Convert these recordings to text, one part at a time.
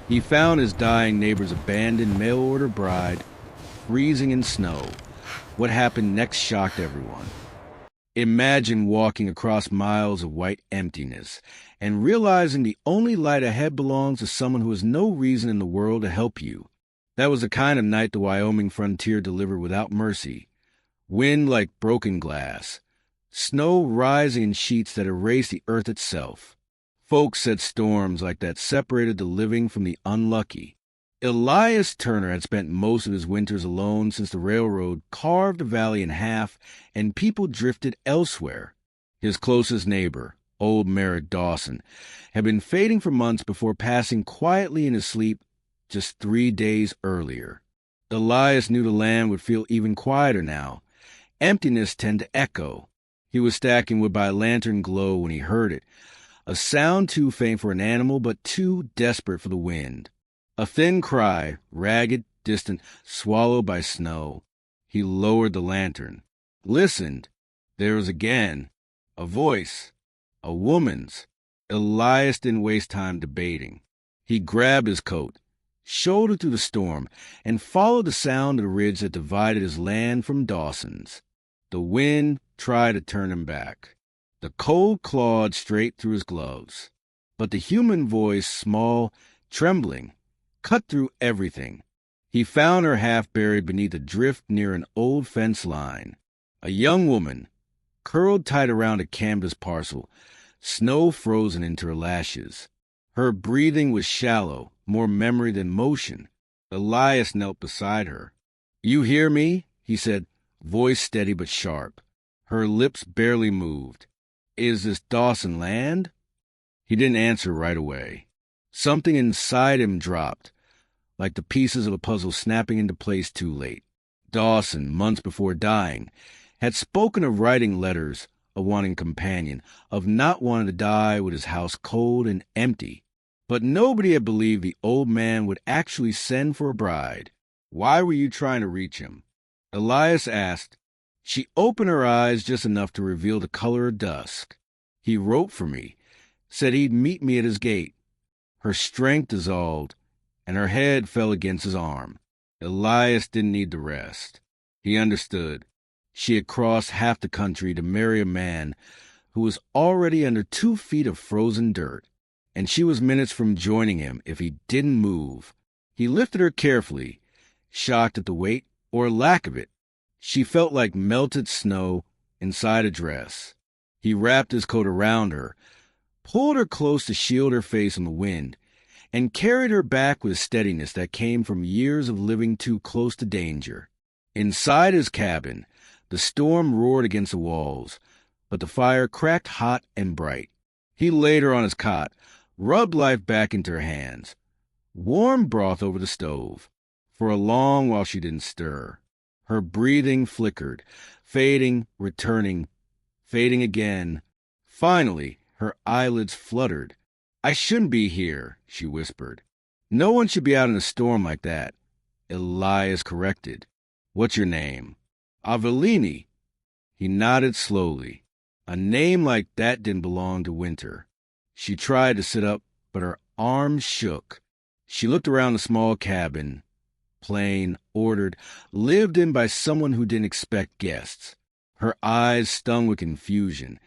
He found his dying neighbor's abandoned mail-order bride freezing in snow. What happened next shocked everyone. Imagine walking across miles of white emptiness and realizing the only light ahead belongs to someone who has no reason in the world to help you. That was the kind of night the Wyoming frontier delivered without mercy. Wind like broken glass. Snow rising in sheets that erased the earth itself. Folks said storms like that separated the living from the unlucky. Elias Turner had spent most of his winters alone since the railroad carved the valley in half and people drifted elsewhere. His closest neighbor, old Merritt Dawson, had been fading for months before passing quietly in his sleep just 3 days earlier. Elias knew the land would feel even quieter now. Emptiness tended to echo. He was stacking wood by a lantern glow when he heard it, a sound too faint for an animal but too desperate for the wind. A thin cry, ragged, distant, swallowed by snow. He lowered the lantern, listened. There was again a voice, a woman's. Elias didn't waste time debating. He grabbed his coat, shouldered through the storm, and followed the sound of the ridge that divided his land from Dawson's. The wind tried to turn him back. The cold clawed straight through his gloves. But the human voice, small, trembling, cut through everything. He found her half buried beneath a drift near an old fence line. A young woman, curled tight around a canvas parcel, snow frozen into her lashes. Her breathing was shallow, more memory than motion. Elias knelt beside her. "You hear me?" he said, voice steady but sharp. Her lips barely moved. "Is this Dawson land?" He didn't answer right away. Something inside him dropped, like the pieces of a puzzle snapping into place too late. Dawson, months before dying, had spoken of writing letters, of wanting a companion, of not wanting to die with his house cold and empty. But nobody had believed the old man would actually send for a bride. "Why were you trying to reach him?" Elias asked. She opened her eyes just enough to reveal the color of dusk. "He wrote for me, said he'd meet me at his gate." Her strength dissolved, and her head fell against his arm. Elias didn't need the rest. He understood. She had crossed half the country to marry a man who was already under 2 feet of frozen dirt, and she was minutes from joining him if he didn't move. He lifted her carefully, shocked at the weight or lack of it. She felt like melted snow inside a dress. He wrapped his coat around her, pulled her close to shield her face from the wind, and carried her back with a steadiness that came from years of living too close to danger. Inside his cabin, the storm roared against the walls, but the fire cracked hot and bright. He laid her on his cot, rubbed life back into her hands. Warm broth over the stove. For a long while she didn't stir. Her breathing flickered, fading, returning, fading again. Finally, her eyelids fluttered. "I shouldn't be here," she whispered. "No one should be out in a storm like that." Elias corrected. "What's your name?" "Avellini." He nodded slowly. A name like that didn't belong to winter. She tried to sit up, but her arms shook. She looked around the small cabin, plain, ordered, lived in by someone who didn't expect guests. Her eyes stung with confusion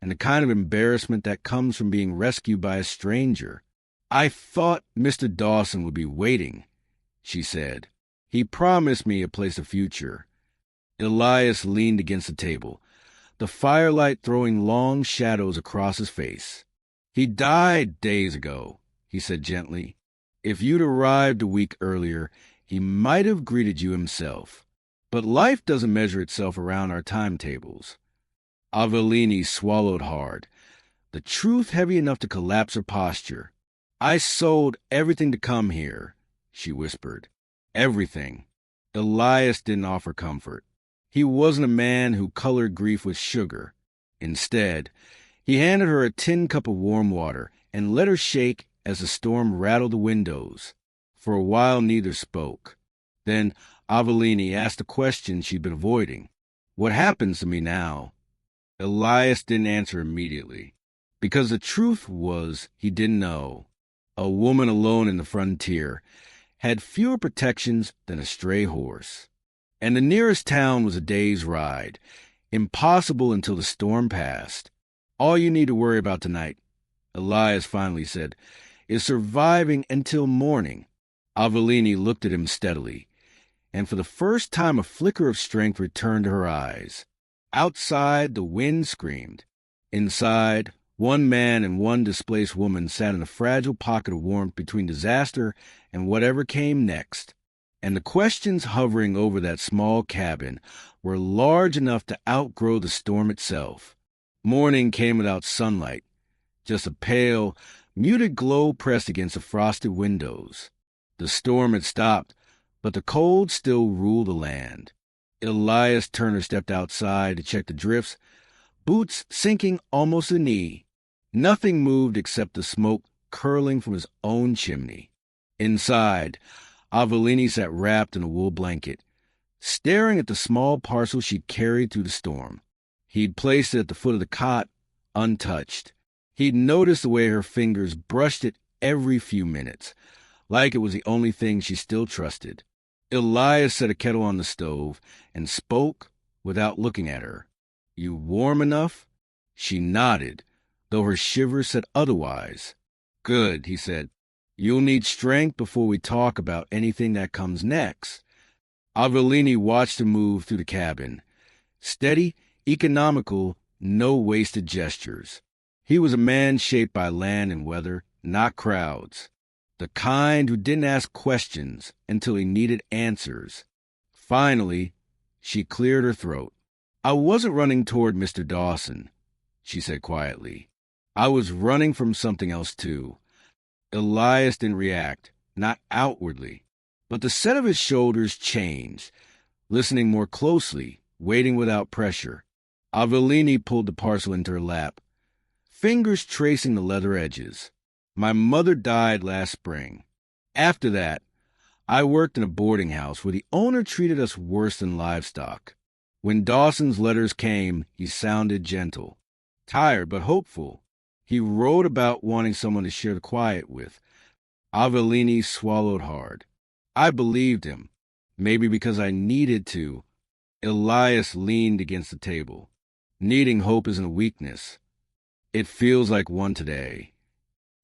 and the kind of embarrassment that comes from being rescued by a stranger. "I thought Mr. Dawson would be waiting," she said. "He promised me a place of future." Elias leaned against the table, the firelight throwing long shadows across his face. "He died days ago," he said gently. "If you'd arrived a week earlier, he might have greeted you himself. But life doesn't measure itself around our timetables." Avellini swallowed hard, the truth heavy enough to collapse her posture. "I sold everything to come here," she whispered. "Everything." Elias didn't offer comfort. He wasn't a man who colored grief with sugar. Instead, he handed her a tin cup of warm water and let her shake as the storm rattled the windows. For a while, neither spoke. Then Avellini asked a question she'd been avoiding. "What happens to me now?" Elias didn't answer immediately, because the truth was he didn't know. a woman alone in the frontier, had fewer protections than a stray horse. And the nearest town was a day's ride, impossible until the storm passed. All you need to worry about tonight, Elias finally said, is surviving until morning. Avellini looked at him steadily, and for the first time a flicker of strength returned to her eyes. Outside, the wind screamed. Inside, one man and one displaced woman sat in a fragile pocket of warmth between disaster and whatever came next. And the questions hovering over that small cabin were large enough to outgrow the storm itself. Morning came without sunlight, just a pale, muted glow pressed against the frosted windows. The storm had stopped, but the cold still ruled the land. Elias Turner stepped outside to check the drifts, boots sinking almost a knee. Nothing moved except the smoke curling from his own chimney. Inside, Avellini sat wrapped in a wool blanket, staring at the small parcel she'd carried through the storm. He'd placed it at the foot of the cot, untouched. He'd noticed the way her fingers brushed it every few minutes, like it was the only thing she still trusted. Elias set a kettle on the stove and spoke without looking at her. "You warm enough?" She nodded, though her shivers said otherwise. "Good," he said. "You'll need strength before we talk about anything that comes next." Avellini watched him move through the cabin. Steady, economical, no wasted gestures. He was a man shaped by land and weather, not crowds. The kind who didn't ask questions until he needed answers. Finally, she cleared her throat. "I wasn't running toward Mr. Dawson," she said quietly. "I was running from something else, too." Elias didn't react, not outwardly, but the set of his shoulders changed, listening more closely, waiting without pressure. Avellini pulled the parcel into her lap, fingers tracing the leather edges. "My mother died last spring. After that, I worked in a boarding house where the owner treated us worse than livestock. When Dawson's letters came, he sounded gentle, tired but hopeful. He wrote about wanting someone to share the quiet with." Avellini swallowed hard. "I believed him, maybe because I needed to." Elias leaned against the table. "Needing hope isn't a weakness. It feels like one today."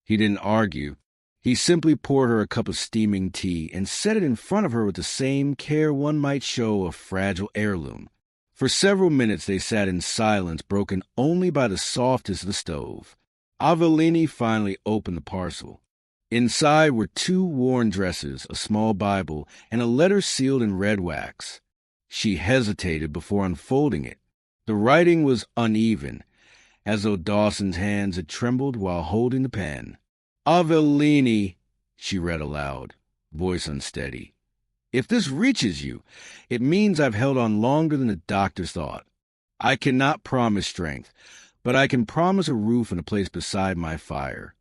He didn't argue. He simply poured her a cup of steaming tea and set it in front of her with the same care one might show a fragile heirloom. For several minutes they sat in silence broken only by the softness of the stove. Avellini finally opened the parcel. Inside were 2 worn dresses, a small Bible, and a letter sealed in red wax. She hesitated before unfolding it. The writing was uneven, as though Dawson's hands had trembled while holding the pen. "Avellini," she read aloud, voice unsteady. "If this reaches you, it means I've held on longer than the doctors thought. I cannot promise strength, but I can promise a roof and a place beside my fire."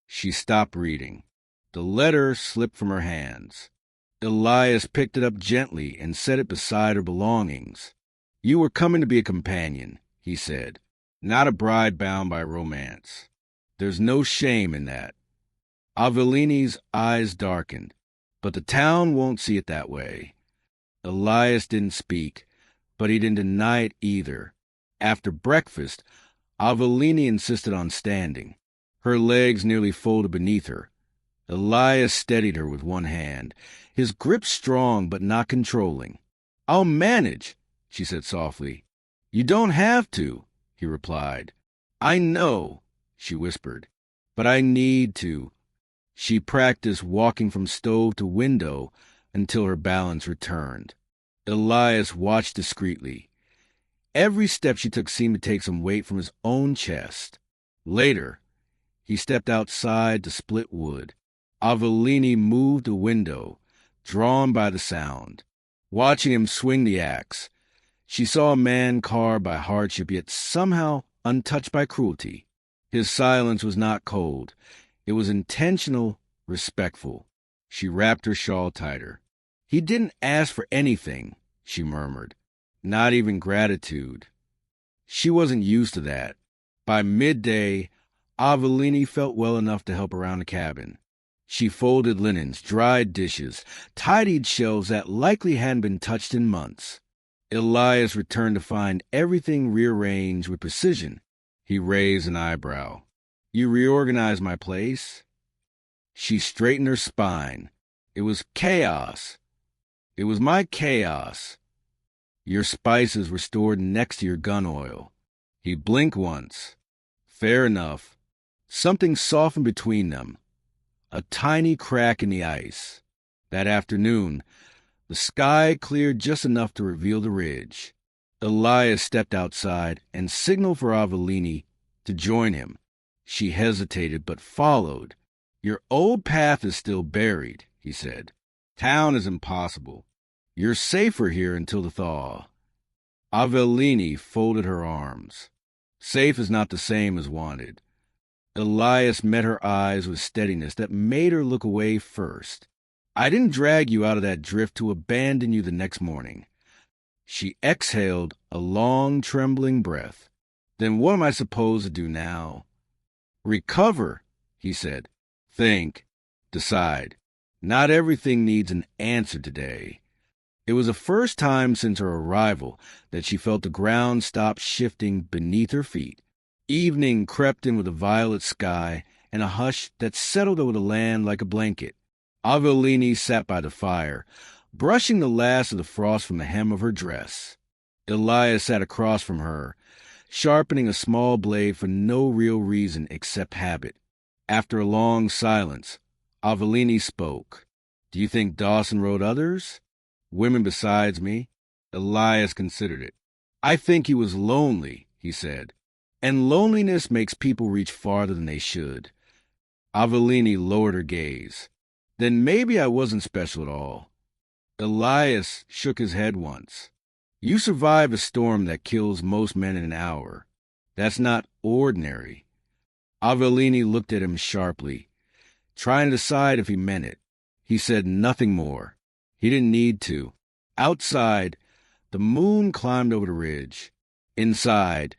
She stopped reading. The letter slipped from her hands. Elias picked it up gently and set it beside her belongings. "You were coming to be a companion," he said, "not a bride bound by romance. There's no shame in that." Avellini's eyes darkened. "But the town won't see it that way." Elias didn't speak, but he didn't deny it either. After breakfast, Avellini insisted on standing, her legs nearly folded beneath her. Elias steadied her with one hand, his grip strong but not controlling. "I'll manage," she said softly. "You don't have to," he replied. "I know," she whispered, "but I need to." She practiced walking from stove to window until her balance returned. Elias watched discreetly. Every step she took seemed to take some weight from his own chest. Later, he stepped outside to split wood. Avellini moved the window, drawn by the sound. Watching him swing the axe, she saw a man carved by hardship, yet somehow untouched by cruelty. His silence was not cold. It was intentional, respectful. She wrapped her shawl tighter. "He didn't ask for anything," she murmured. "Not even gratitude." She wasn't used to that. By midday, Avellini felt well enough to help around the cabin. She folded linens, dried dishes, tidied shelves that likely hadn't been touched in months. Elias returned to find everything rearranged with precision. He raised an eyebrow. "You reorganized my place?" She straightened her spine. "It was chaos. It was my chaos. Your spices were stored next to your gun oil." He blinked once. "Fair enough." Something softened between them. A tiny crack in the ice. That afternoon, the sky cleared just enough to reveal the ridge. Elias stepped outside and signaled for Avellini to join him. She hesitated but followed. "Your old path is still buried," he said. "Town is impossible. You're safer here until the thaw." Avellini folded her arms. "Safe is not the same as wanted." Elias met her eyes with steadiness that made her look away first. "I didn't drag you out of that drift to abandon you the next morning." She exhaled a long, trembling breath. "Then what am I supposed to do now?" "Recover," he said. "Think. Decide. Not everything needs an answer today." It was the first time since her arrival that she felt the ground stop shifting beneath her feet. Evening crept in with a violet sky and a hush that settled over the land like a blanket. Avellini sat by the fire, brushing the last of the frost from the hem of her dress. Elias sat across from her, sharpening a small blade for no real reason except habit. After a long silence, Avellini spoke. "Do you think Dawson wrote others? Women besides me?" Elias considered it. "I think he was lonely," he said. "And loneliness makes people reach farther than they should." Avellini lowered her gaze. "Then maybe I wasn't special at all." Elias shook his head once. "You survived a storm that kills most men in an hour. That's not ordinary." Avellini looked at him sharply, trying to decide if he meant it. He said nothing more. He didn't need to. Outside, the moon climbed over the ridge. Inside,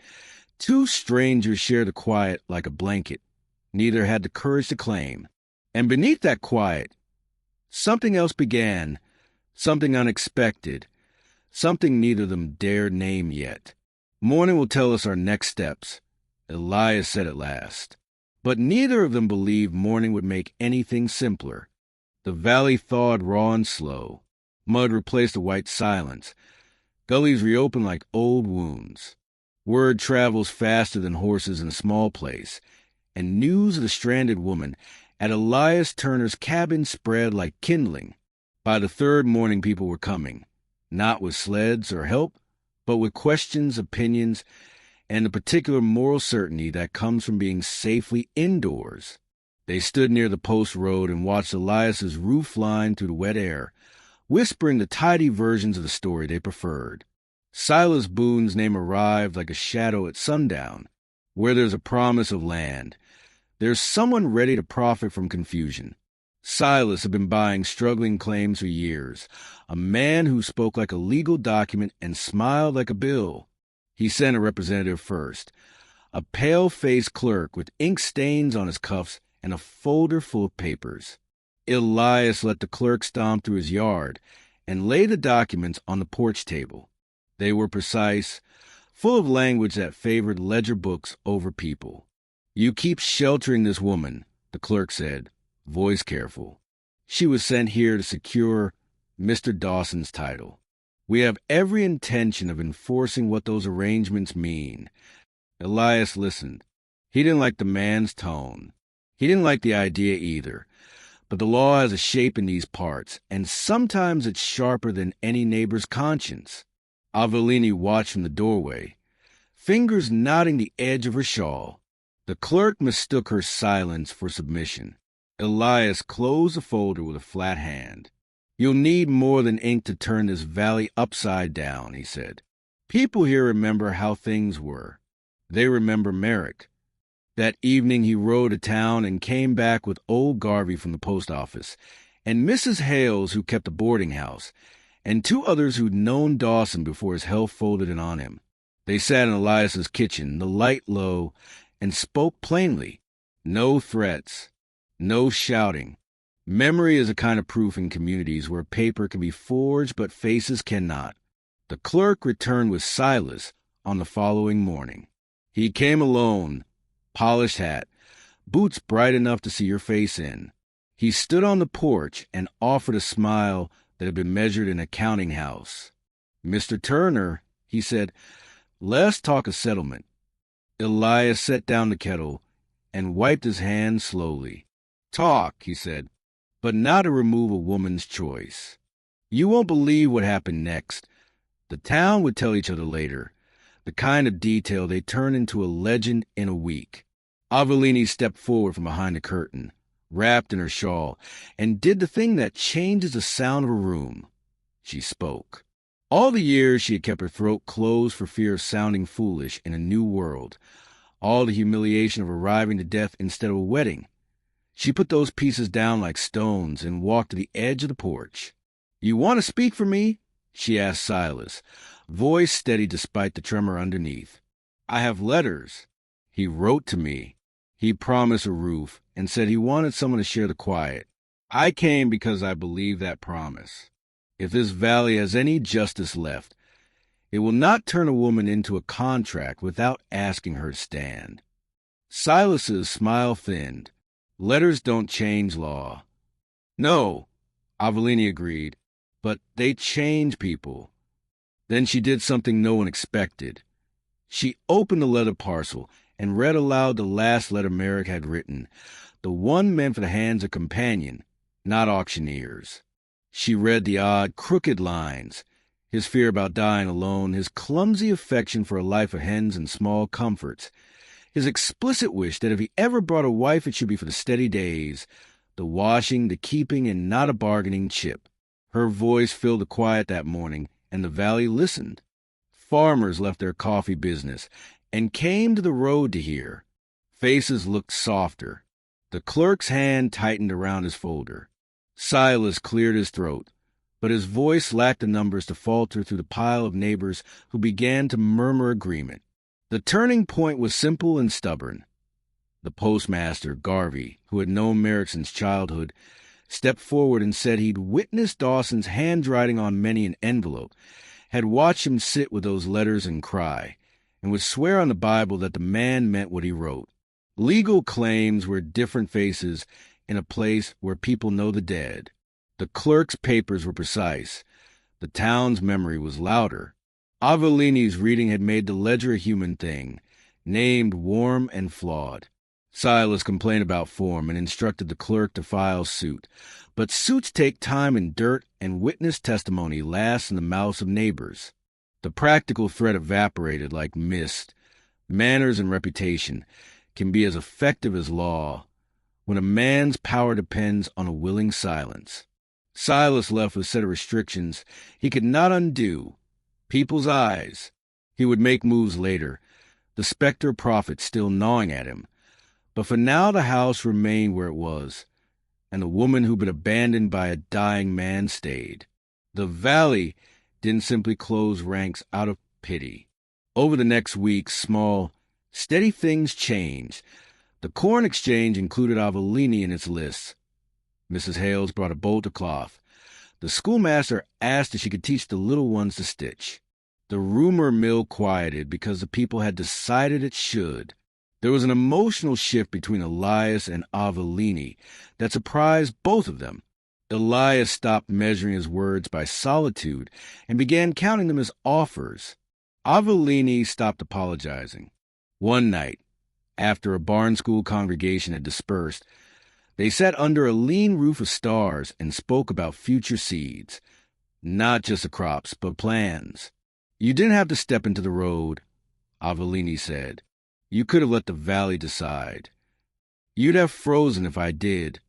two strangers shared the quiet like a blanket. Neither had the courage to claim. And beneath that quiet, something else began, something unexpected, something neither of them dared name yet. "Morning will tell us our next steps," Elias said at last. But neither of them believed morning would make anything simpler. The valley thawed raw and slow. Mud replaced the white silence. Gullies reopened like old wounds. Word travels faster than horses in a small place, and news of the stranded woman at Elias Turner's cabin spread like kindling. By the third morning, people were coming, not with sleds or help, but with questions, opinions, and the particular moral certainty that comes from being safely indoors. They stood near the post road and watched Elias's roof line through the wet air, whispering the tidy versions of the story they preferred. Silas Boone's name arrived like a shadow at sundown. Where there's a promise of land, there's someone ready to profit from confusion. Silas had been buying struggling claims for years, a man who spoke like a legal document and smiled like a bill. He sent a representative first, a pale-faced clerk with ink stains on his cuffs and a folder full of papers. Elias let the clerk stomp through his yard and lay the documents on the porch table. They were precise, full of language that favored ledger books over people. "You keep sheltering this woman," the clerk said, voice careful. "She was sent here to secure Mr. Dawson's title. We have every intention of enforcing what those arrangements mean." Elias listened. He didn't like the man's tone. He didn't like the idea either. But the law has a shape in these parts, and sometimes it's sharper than any neighbor's conscience. Avellini watched from the doorway, fingers knotting the edge of her shawl. The clerk mistook her silence for submission. Elias closed the folder with a flat hand. "You'll need more than ink to turn this valley upside down," he said. "People here remember how things were. They remember Merrick. That evening he rode to town and came back with old Garvey from the post office, and Mrs. Hales, who kept a boarding house, and two others who'd known Dawson before his health folded in on him. They sat in Elias's kitchen, the light low, and spoke plainly. No threats, no shouting, Memory is a kind of proof in communities where paper can be forged but faces cannot. The clerk returned with Silas on the following morning. He came alone, polished hat, boots bright enough to see your face in. He stood on the porch and offered a smile that had been measured in a counting house. "Mr. Turner," he said, "let's talk a settlement." Elias set down the kettle and wiped his hands slowly. "Talk," he said, "but not to remove a woman's choice. You won't believe what happened next. The town would tell each other later, the kind of detail they turn into a legend in a week." Avellini stepped forward from behind the curtain, wrapped in her shawl, and did the thing that changes the sound of a room. She spoke. All the years she had kept her throat closed for fear of sounding foolish in a new world, all the humiliation of arriving to death instead of a wedding. She put those pieces down like stones and walked to the edge of the porch. "You want to speak for me?" she asked Silas, voice steady despite the tremor underneath. "I have letters. He wrote to me. He promised a roof and said he wanted someone to share the quiet. I came because I believe that promise. If this valley has any justice left, it will not turn a woman into a contract without asking her to stand." Silas's smile thinned. "Letters don't change law." "No," Avellini agreed, "but they change people." Then she did something no one expected. She opened the letter parcel and read aloud the last letter Merrick had written, the one meant for the hands of companion, not auctioneers. She read the odd, crooked lines, his fear about dying alone, his clumsy affection for a life of hens and small comforts, his explicit wish that if he ever brought a wife it should be for the steady days, the washing, the keeping, and not a bargaining chip. Her voice filled the quiet that morning, and the valley listened. Farmers left their coffee business and came to the road to hear. Faces looked softer. The clerk's hand tightened around his folder. Silas cleared his throat, but his voice lacked the numbers to falter through the pile of neighbors who began to murmur agreement. The turning point was simple and stubborn. The postmaster, Garvey, who had known Merrick since childhood, stepped forward and said he'd witnessed Dawson's handwriting on many an envelope, had watched him sit with those letters and cry, and would swear on the Bible that the man meant what he wrote. Legal claims were different faces in a place where people know the dead. The clerk's papers were precise. The town's memory was louder. Avellini's reading had made the ledger a human thing, named, warm, and flawed. Silas complained about form and instructed the clerk to file suit. But suits take time and dirt, and witness testimony lasts in the mouths of neighbors. The practical threat evaporated like mist. Manners and reputation can be as effective as law when a man's power depends on a willing silence. Silas left with a set of restrictions he could not undo. People's eyes. He would make moves later, the specter of profit still gnawing at him. But for now the house remained where it was, and the woman who'd been abandoned by a dying man stayed. The valley didn't simply close ranks out of pity. Over the next week, small, steady things changed. The corn exchange included Avellini in its lists. Mrs. Hales brought a bolt of cloth. The schoolmaster asked if she could teach the little ones to stitch. The rumor mill quieted because the people had decided it should. There was an emotional shift between Elias and Avellini that surprised both of them. Elias stopped measuring his words by solitude and began counting them as offers. Avellini stopped apologizing. One night, after a barn school congregation had dispersed, they sat under a lean roof of stars and spoke about future seeds. Not just the crops, but plans. "You didn't have to step into the road," Avellini said. "You could have let the valley decide." "You'd have frozen if I did,"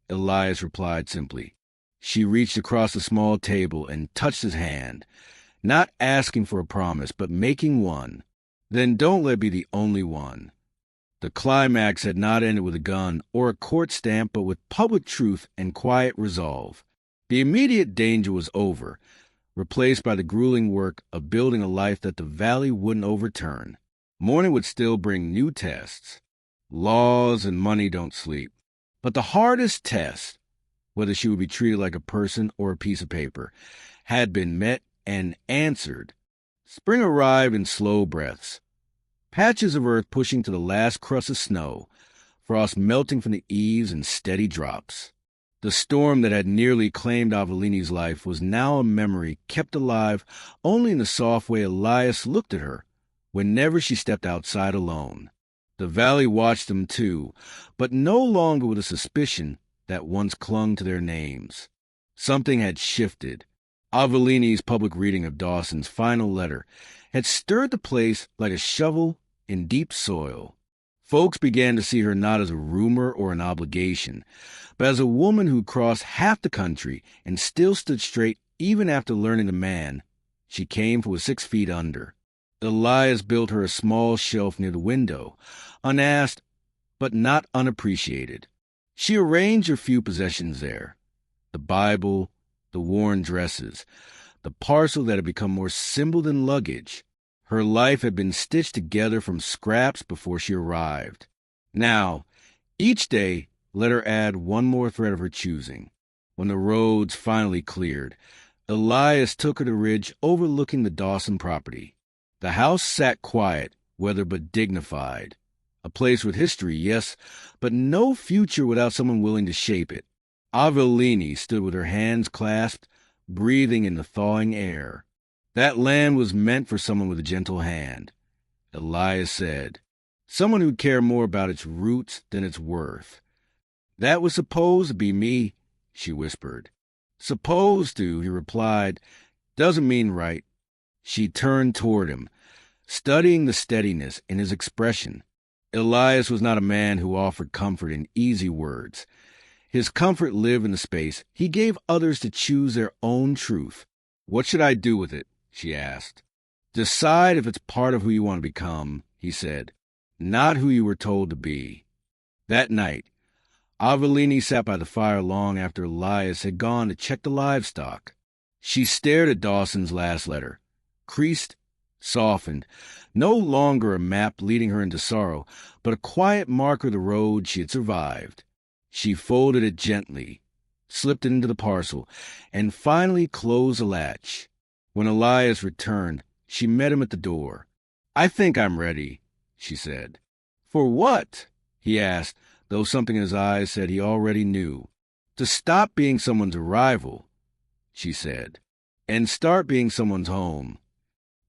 Elias replied simply. She reached across the small table and touched his hand, not asking for a promise, but making one. "Then don't let me be the only one." The climax had not ended with a gun or a court stamp, but with public truth and quiet resolve. The immediate danger was over, replaced by the grueling work of building a life that the valley wouldn't overturn. Morning would still bring new tests. Laws and money don't sleep. But the hardest test whether she would be treated like a person or a piece of paper, had been met and answered. Spring arrived in slow breaths, patches of earth pushing to the last crust of snow, frost melting from the eaves in steady drops. The storm that had nearly claimed Avellini's life was now a memory kept alive only in the soft way Elias looked at her whenever she stepped outside alone. The valley watched them too, but no longer with a suspicion that once clung to their names. Something had shifted. Avellini's public reading of Dawson's final letter had stirred the place like a shovel in deep soil. Folks began to see her not as a rumor or an obligation, but as a woman who crossed half the country and still stood straight even after learning the man she came for was 6 feet under. Elias built her a small shelf near the window, unasked but not unappreciated. She arranged her few possessions there: the Bible, the worn dresses, the parcel that had become more symbol than luggage. Her life had been stitched together from scraps before she arrived. Now, each day, let her add one more thread of her choosing. When the roads finally cleared, Elias took her to the ridge overlooking the Dawson property. The house sat quiet, weathered but dignified. A place with history, yes, but no future without someone willing to shape it. Avellini stood with her hands clasped, breathing in the thawing air. That land was meant for someone with a gentle hand, Elias said. Someone who'd care more about its roots than its worth. That was supposed to be me, she whispered. Supposed to, he replied. Doesn't mean right. She turned toward him, studying the steadiness in his expression. Elias was not a man who offered comfort in easy words. His comfort lived in the space he gave others to choose their own truth. What should I do with it? She asked. Decide if it's part of who you want to become, he said, not who you were told to be. That night, Avellini sat by the fire long after Elias had gone to check the livestock. She stared at Dawson's last letter, creased, softened, no longer a map leading her into sorrow, but a quiet marker of the road she had survived. She folded it gently, slipped it into the parcel, and finally closed the latch. When Elias returned, she met him at the door. I think I'm ready, she said. For what? He asked, though something in his eyes said he already knew. To stop being someone's arrival, she said, and start being someone's home.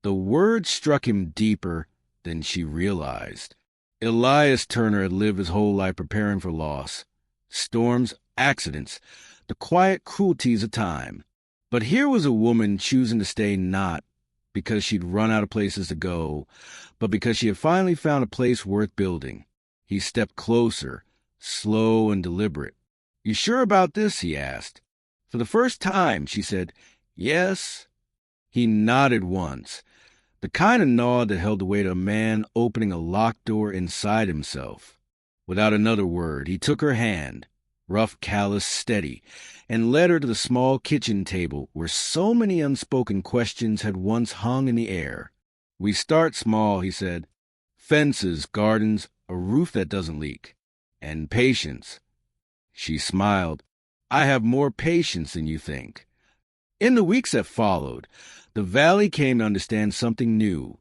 The word struck him deeper than she realized. Elias Turner had lived his whole life preparing for loss. Storms, accidents, the quiet cruelties of time. But here was a woman choosing to stay not because she'd run out of places to go, but because she had finally found a place worth building. He stepped closer, slow and deliberate. You sure about this? He asked. For the first time, she said, yes. He nodded once, the kind of nod that held the weight of a man opening a locked door inside himself. Without another word, he took her hand, rough, callous, steady, and led her to the small kitchen table where so many unspoken questions had once hung in the air. We start small, he said. Fences, gardens, a roof that doesn't leak. And patience. She smiled. I have more patience than you think. In the weeks that followed, the valley came to understand something new.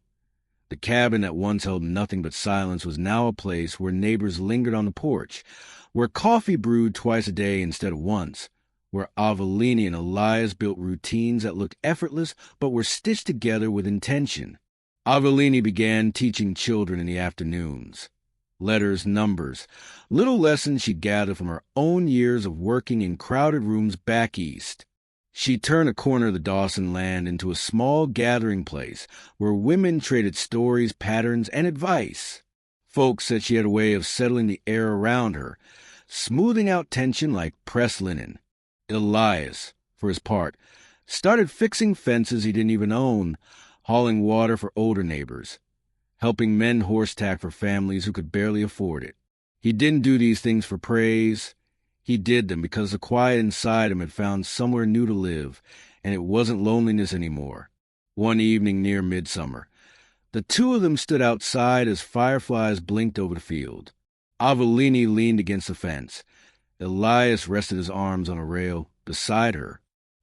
The cabin that once held nothing but silence was now a place where neighbors lingered on the porch, where coffee brewed twice a day instead of once, where Avellini and Elias built routines that looked effortless but were stitched together with intention. Avellini began teaching children in the afternoons. Letters, numbers, little lessons she gathered from her own years of working in crowded rooms back east. She turned a corner of the Dawson land into a small gathering place where women traded stories, patterns, and advice. Folks said she had a way of settling the air around her, smoothing out tension like pressed linen. Elias, for his part, started fixing fences he didn't even own, hauling water for older neighbors, helping mend horse tack for families who could barely afford it. He didn't do these things for praise. He did them because the quiet inside him had found somewhere new to live, and it wasn't loneliness anymore. One evening near midsummer, the two of them stood outside as fireflies blinked over the field. Avellini leaned against the fence, Elias rested his arms on a rail beside her.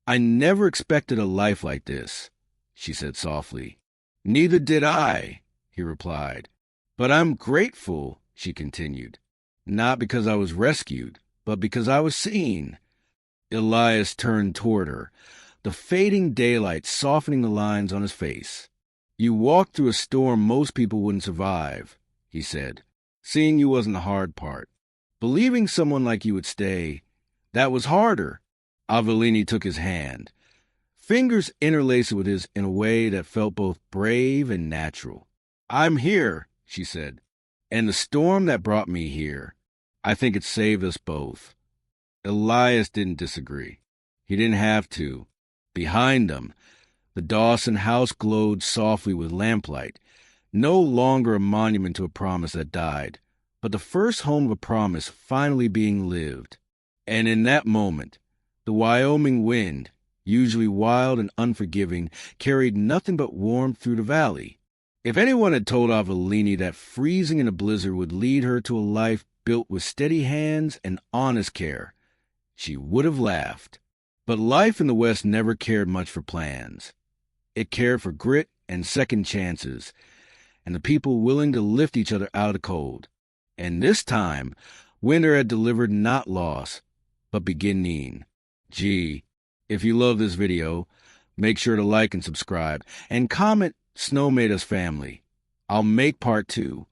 "I never expected a life like this," she said softly. "Neither did I," he replied. "But I'm grateful," she continued. "Not because I was rescued, but because I was seen." Elias turned toward her, the fading daylight softening the lines on his face. "You walked through a storm most people wouldn't survive," he said. "Seeing you wasn't the hard part. Believing someone like you would stay, that was harder." Avellini took his hand, fingers interlaced with his in a way that felt both brave and natural. "I'm here," she said, "and the storm that brought me here, I think it saved us both." Elias didn't disagree. He didn't have to. Behind them, the Dawson house glowed softly with lamplight, no longer a monument to a promise that died, but the first home of a promise finally being lived. And in that moment, the Wyoming wind, usually wild and unforgiving, carried nothing but warmth through the valley. If anyone had told Avellini that freezing in a blizzard would lead her to a life built with steady hands and honest care, she would have laughed. But life in the West never cared much for plans. It cared for grit and second chances, and the people willing to lift each other out of the cold. And this time, winter had delivered not loss, but beginning. Gee, if you love this video, make sure to like and subscribe, and comment Snow Made Us Family. I'll make part 2.